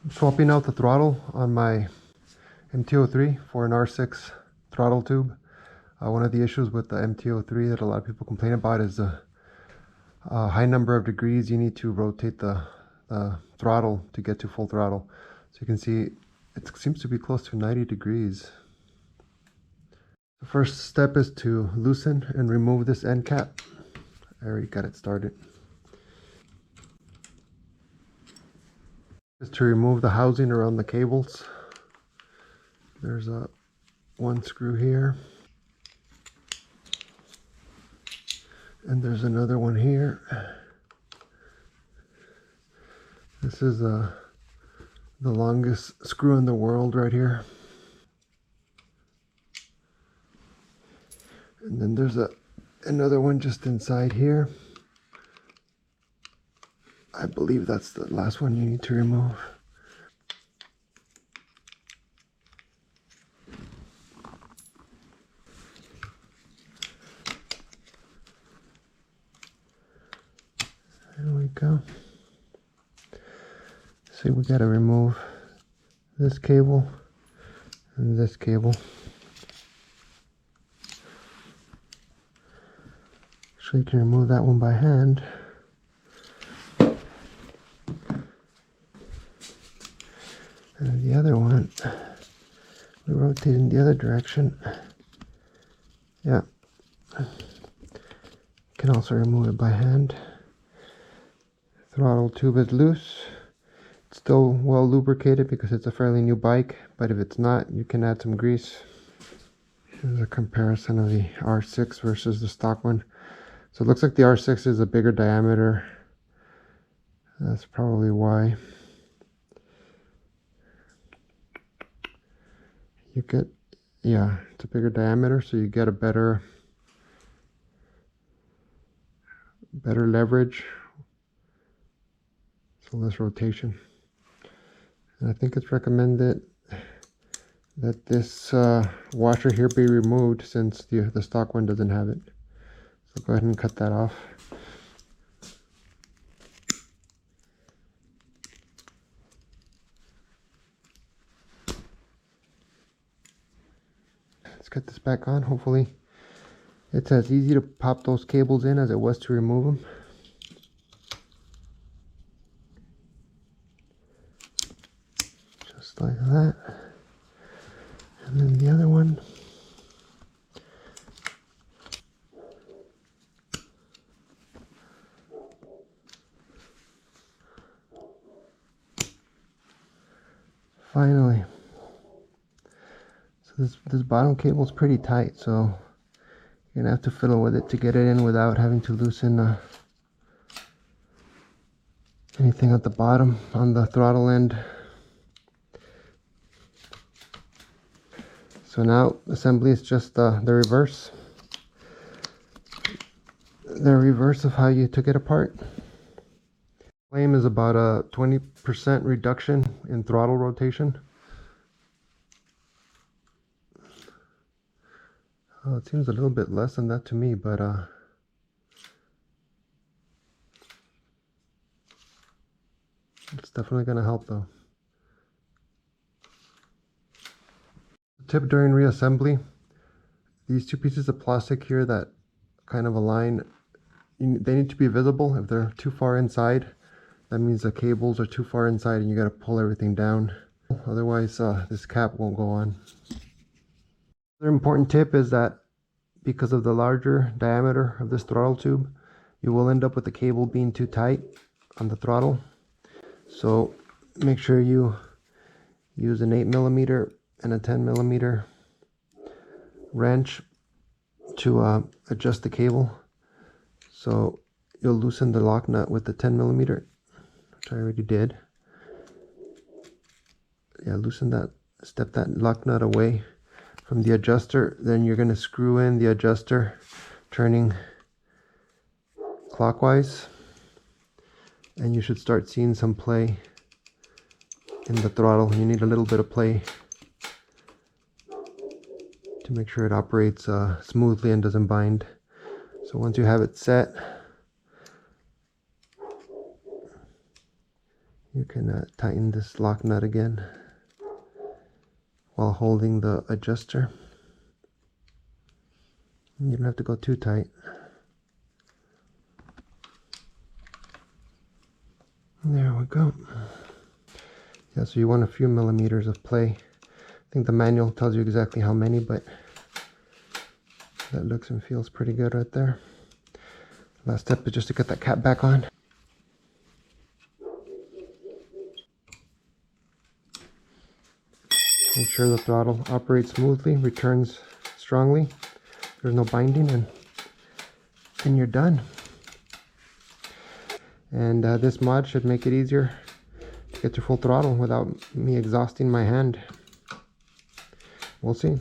I'm swapping out the throttle on my MT03 for an R6 throttle tube. One of the issues with the MT03 that a lot of people complain about is the high number of degrees you need to rotate the throttle to get to full throttle. So you can see it seems to be close to 90 degrees. The first step is to loosen and remove this end cap. I already got it started. Is to remove the housing around the cables. There's one screw here, and there's another one here. This is the longest screw in the world right here. And then there's another one just inside here. I believe that's the last one you need to remove. There we go. See, we gotta remove this cable and this cable. Actually, you can remove that one by hand. And the other one, we rotate in the other direction. Yeah. You can also remove it by hand. Throttle tube is loose. It's still well lubricated because it's a fairly new bike, but if it's not, you can add some grease. Here's a comparison of the R6 versus the stock one. So it looks like the R6 is a bigger diameter. That's probably why. You get, yeah, it's a bigger diameter, so you get a better leverage. So less rotation. And I think it's recommended that this washer here be removed since the stock one doesn't have it. So go ahead and cut that off. Let's get this back on. Hopefully it's as easy to pop those cables in as it was to remove them. Just like that. And then the other one. Finally. So this bottom cable is pretty tight, so you're gonna have to fiddle with it to get it in without having to loosen anything at the bottom on the throttle end. So now assembly is just the reverse. The reverse of how you took it apart. Claim is about a 20% reduction in throttle rotation. Oh, it seems a little bit less than that to me, but it's definitely going to help though. Tip during reassembly, these two pieces of plastic here that kind of align, they need to be visible. If they're too far inside, that means the cables are too far inside and you got to pull everything down. Otherwise, this cap won't go on. Another important tip is that because of the larger diameter of this throttle tube, you will end up with the cable being too tight on the throttle. So make sure you use an 8mm and a 10mm wrench to adjust the cable. So you'll loosen the lock nut with the 10mm, which I already did. Yeah, loosen that, step that lock nut away from the adjuster. Then you're going to screw in the adjuster turning clockwise, and you should start seeing some play in the throttle. You need a little bit of play to make sure it operates smoothly and doesn't bind. So once you have it set, you're You can tighten this lock nut again while holding the adjuster. You don't have to go too tight. There we go. Yeah, so you want a few millimeters of play. I think the manual tells you exactly how many, but that looks and feels pretty good right there. Last step is just to get that cap back on. Make sure the throttle operates smoothly, returns strongly. There's no binding, and you're done. And this mod should make it easier to get to full throttle without me exhausting my hand. We'll see.